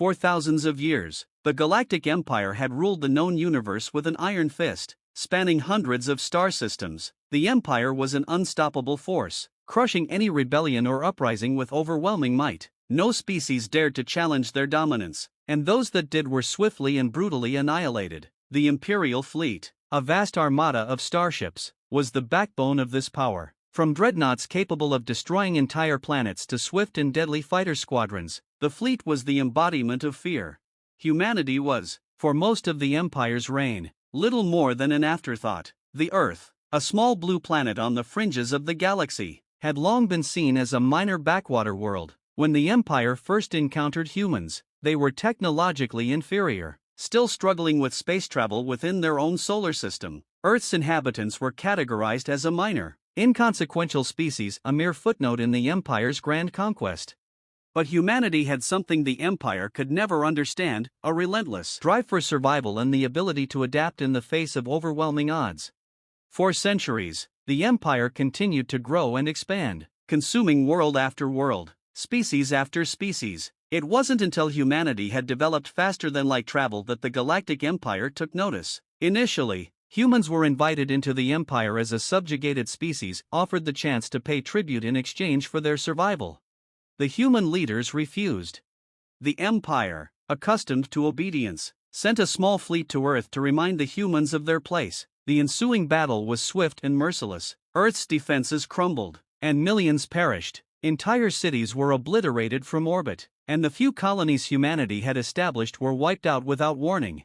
For thousands of years, the Galactic Empire had ruled the known universe with an iron fist, spanning hundreds of star systems. The Empire was an unstoppable force, crushing any rebellion or uprising with overwhelming might. No species dared to challenge their dominance, and those that did were swiftly and brutally annihilated. The Imperial fleet, a vast armada of starships, was the backbone of this power. From dreadnoughts capable of destroying entire planets to swift and deadly fighter squadrons, the fleet was the embodiment of fear. Humanity was, for most of the Empire's reign, little more than an afterthought. The Earth, a small blue planet on the fringes of the galaxy, had long been seen as a minor backwater world. When the Empire first encountered humans, they were technologically inferior, still struggling with space travel within their own solar system. Earth's inhabitants were categorized as a minor, inconsequential species, a mere footnote in the Empire's grand conquest. But humanity had something the Empire could never understand: a relentless drive for survival and the ability to adapt in the face of overwhelming odds. For centuries, the Empire continued to grow and expand, consuming world after world, species after species. It wasn't until humanity had developed faster than light travel that the Galactic Empire took notice. Initially, humans were invited into the Empire as a subjugated species, offered the chance to pay tribute in exchange for their survival. The human leaders refused. The Empire, accustomed to obedience, sent a small fleet to Earth to remind the humans of their place. The ensuing battle was swift and merciless. Earth's defenses crumbled, and millions perished. Entire cities were obliterated from orbit, and the few colonies humanity had established were wiped out without warning.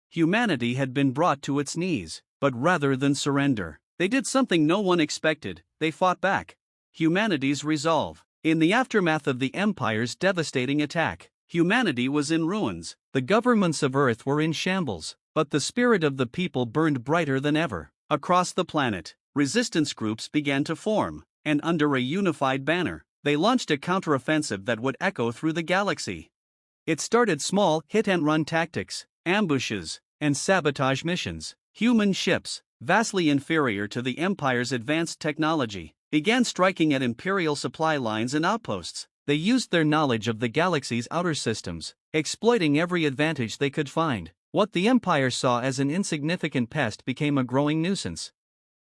Humanity had been brought to its knees, but rather than surrender, they did something no one expected: they fought back. Humanity's resolve. In the aftermath of the Empire's devastating attack, humanity was in ruins. The governments of Earth were in shambles, but the spirit of the people burned brighter than ever. Across the planet, resistance groups began to form, and under a unified banner, they launched a counteroffensive that would echo through the galaxy. It started small: hit-and-run tactics, ambushes, and sabotage missions. Human ships, vastly inferior to the Empire's advanced technology, began striking at Imperial supply lines and outposts. They used their knowledge of the galaxy's outer systems, exploiting every advantage they could find. What the Empire saw as an insignificant pest became a growing nuisance.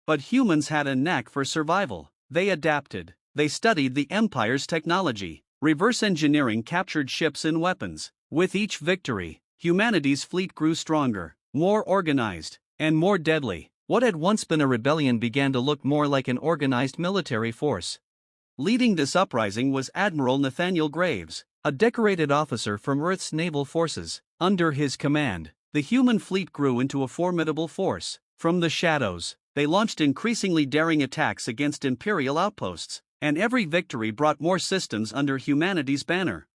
But humans had a knack for survival. They adapted. They studied the Empire's technology. Reverse engineering captured ships and weapons. With each victory, humanity's fleet grew stronger, more organized, and more deadly. What had once been a rebellion began to look more like an organized military force. Leading this uprising was Admiral Nathaniel Graves, a decorated officer from Earth's naval forces. Under his command, the human fleet grew into a formidable force. From the shadows, they launched increasingly daring attacks against Imperial outposts, and every victory brought more systems under humanity's banner.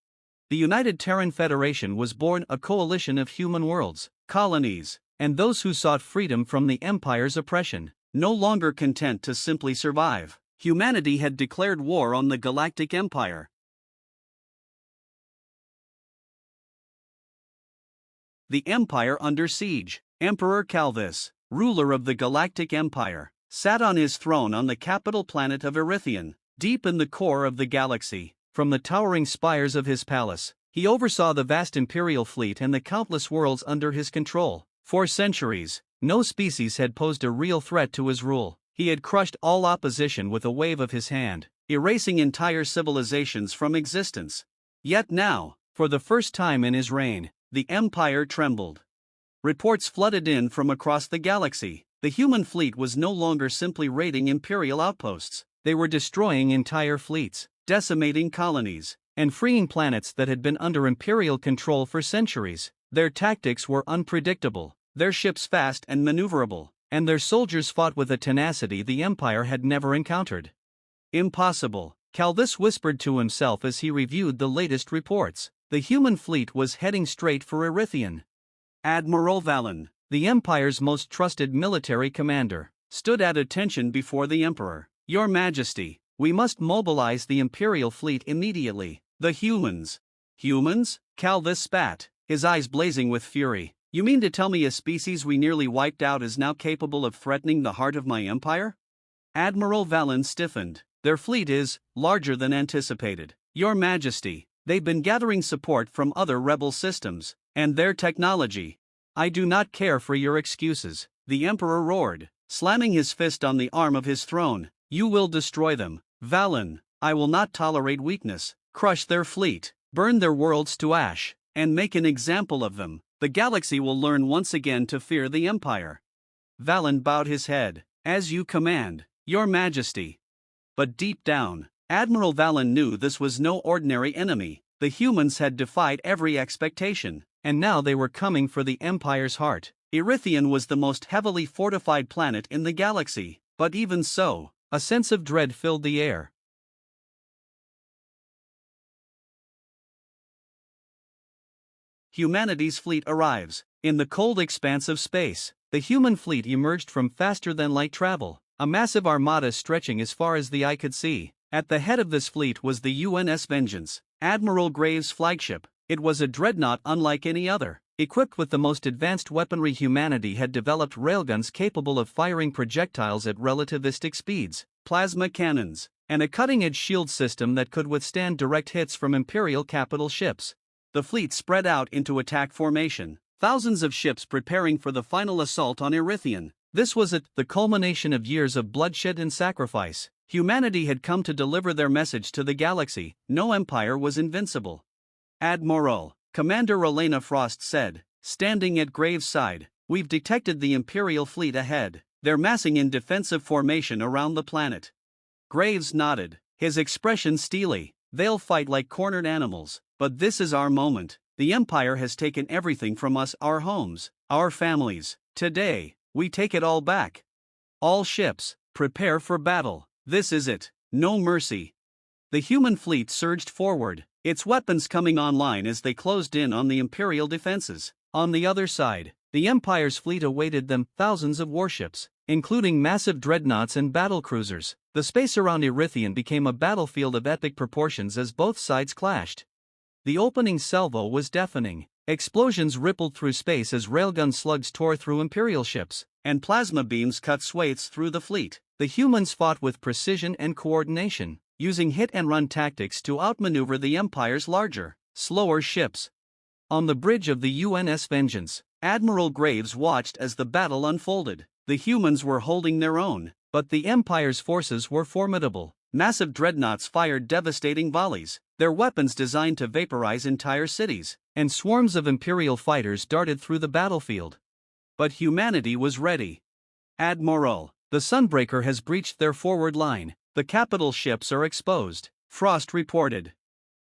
The United Terran Federation was born, a coalition of human worlds, colonies, and those who sought freedom from the Empire's oppression. No longer content to simply survive, humanity had declared war on the Galactic Empire. The Empire under siege. Emperor Calvis, ruler of the Galactic Empire, sat on his throne on the capital planet of Erythian, deep in the core of the galaxy. From the towering spires of his palace, he oversaw the vast Imperial fleet and the countless worlds under his control. For centuries, no species had posed a real threat to his rule. He had crushed all opposition with a wave of his hand, erasing entire civilizations from existence. Yet now, for the first time in his reign, the Empire trembled. Reports flooded in from across the galaxy. The human fleet was no longer simply raiding Imperial outposts. They were destroying entire fleets, decimating colonies, and freeing planets that had been under Imperial control for centuries. Their tactics were unpredictable, their ships fast and maneuverable, and their soldiers fought with a tenacity the Empire had never encountered. Impossible, Calvis whispered to himself as he reviewed the latest reports. The human fleet was heading straight for Erythian. Admiral Valen, the Empire's most trusted military commander, stood at attention before the Emperor. Your Majesty, we must mobilize the Imperial fleet immediately. The humans. Humans? Calvis spat, his eyes blazing with fury. You mean to tell me a species we nearly wiped out is now capable of threatening the heart of my empire? Admiral Valen stiffened. Their fleet is larger than anticipated. Your Majesty, They've been gathering support from other rebel systems, and their technology. I do not care for your excuses, the Emperor roared, slamming his fist on the arm of his throne. You will destroy them, Valen. I will not tolerate weakness. Crush their fleet, burn their worlds to ash, and make an example of them. The galaxy will learn once again to fear the Empire. Valen bowed his head. As you command, Your Majesty. But deep down, Admiral Valen knew this was no ordinary enemy. The humans had defied every expectation, and now they were coming for the Empire's heart. Erythian was the most heavily fortified planet in the galaxy, but even so, a sense of dread filled the air. Humanity's fleet arrives. In the cold expanse of space, the human fleet emerged from faster-than-light travel, a massive armada stretching as far as the eye could see. At the head of this fleet was the UNS Vengeance, Admiral Graves' flagship. It was a dreadnought unlike any other. Equipped with the most advanced weaponry, humanity had developed railguns capable of firing projectiles at relativistic speeds, plasma cannons, and a cutting-edge shield system that could withstand direct hits from Imperial capital ships. The fleet spread out into attack formation, thousands of ships preparing for the final assault on Erythian. This was the culmination of years of bloodshed and sacrifice. Humanity had come to deliver their message to the galaxy. No empire was invincible. Admiral, Commander Elena Frost said, standing at Graves' side, we've detected the Imperial fleet ahead. They're massing in defensive formation around the planet. Graves nodded, his expression steely. They'll fight like cornered animals, but this is our moment. The Empire has taken everything from us, our homes, our families. Today, we take it all back. All ships, prepare for battle. This is it. No mercy. The human fleet surged forward, its weapons coming online as they closed in on the Imperial defenses. On the other side, the Empire's fleet awaited them, thousands of warships, including massive dreadnoughts and battlecruisers. The space around Erythian became a battlefield of epic proportions as both sides clashed. The opening salvo was deafening. Explosions rippled through space as railgun slugs tore through Imperial ships, and plasma beams cut swathes through the fleet. The humans fought with precision and coordination, using hit-and-run tactics to outmaneuver the Empire's larger, slower ships. On the bridge of the UNS Vengeance, Admiral Graves watched as the battle unfolded. The humans were holding their own, but the Empire's forces were formidable. Massive dreadnoughts fired devastating volleys, their weapons designed to vaporize entire cities, and swarms of Imperial fighters darted through the battlefield. But humanity was ready. Admiral, the Sunbreaker has breached their forward line. The capital ships are exposed, Frost reported.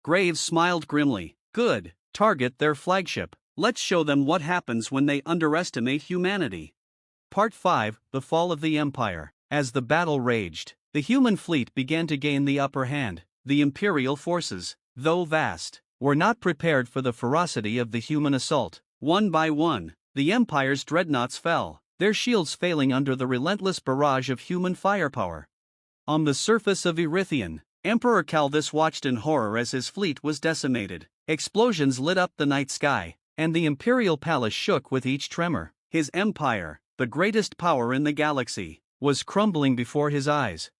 Graves smiled grimly. Good, target their flagship. Let's show them what happens when they underestimate humanity. Part 5, The Fall of the Empire. As the battle raged, the human fleet began to gain the upper hand. The Imperial forces, though vast, were not prepared for the ferocity of the human assault. One by one, the Empire's dreadnoughts fell, their shields failing under the relentless barrage of human firepower. On the surface of Erythian, Emperor Calvis watched in horror as his fleet was decimated. Explosions lit up the night sky, and the Imperial palace shook with each tremor. His empire, the greatest power in the galaxy, was crumbling before his eyes.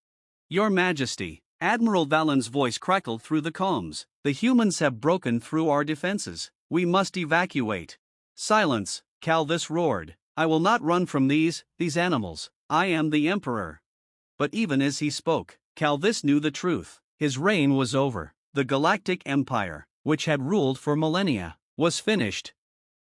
Your Majesty, Admiral Valen's voice crackled through the combs. The humans have broken through our defenses. We must evacuate. Silence, Calvis roared. I will not run from these animals. I am the Emperor. But even as he spoke, Calvis knew the truth. His reign was over. The Galactic Empire, which had ruled for millennia, was finished.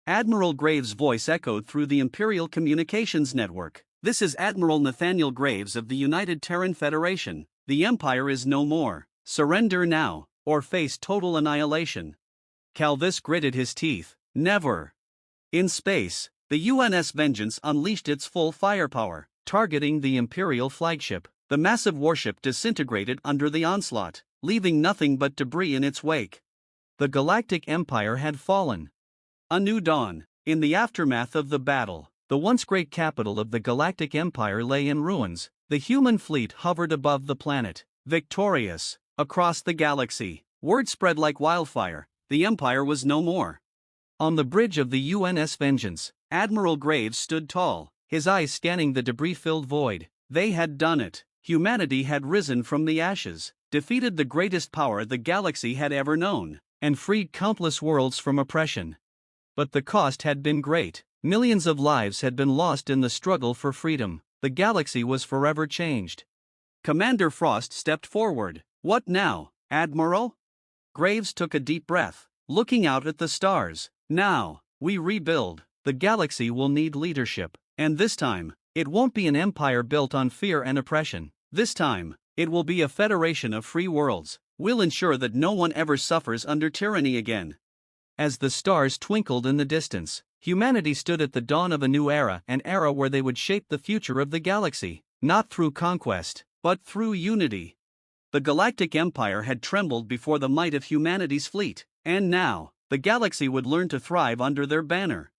Admiral Graves' voice echoed through the Imperial communications network. This is Admiral Nathaniel Graves of the United Terran Federation. The Empire is no more. Surrender now, or face total annihilation. Calvis gritted his teeth. Never. In space, the UNS Vengeance unleashed its full firepower, targeting the Imperial flagship. The massive warship disintegrated under the onslaught, leaving nothing but debris in its wake. The Galactic Empire had fallen. A new dawn. In the aftermath of the battle, the once great capital of the Galactic Empire lay in ruins. The human fleet hovered above the planet, victorious. Across the galaxy, word spread like wildfire. The Empire was no more. On the bridge of the UNS Vengeance, Admiral Graves stood tall, his eyes scanning the debris-filled void. They had done it. Humanity had risen from the ashes, defeated the greatest power the galaxy had ever known, and freed countless worlds from oppression. But the cost had been great. Millions of lives had been lost in the struggle for freedom. The galaxy was forever changed. Commander Frost stepped forward. "What now, Admiral?" Graves took a deep breath, looking out at the stars. "Now, we rebuild. The galaxy will need leadership. And this time, it won't be an empire built on fear and oppression. This time, it will be a federation of free worlds. We'll ensure that no one ever suffers under tyranny again." As the stars twinkled in the distance, humanity stood at the dawn of a new era, an era where they would shape the future of the galaxy, not through conquest, but through unity. The Galactic Empire had trembled before the might of humanity's fleet, and now, the galaxy would learn to thrive under their banner.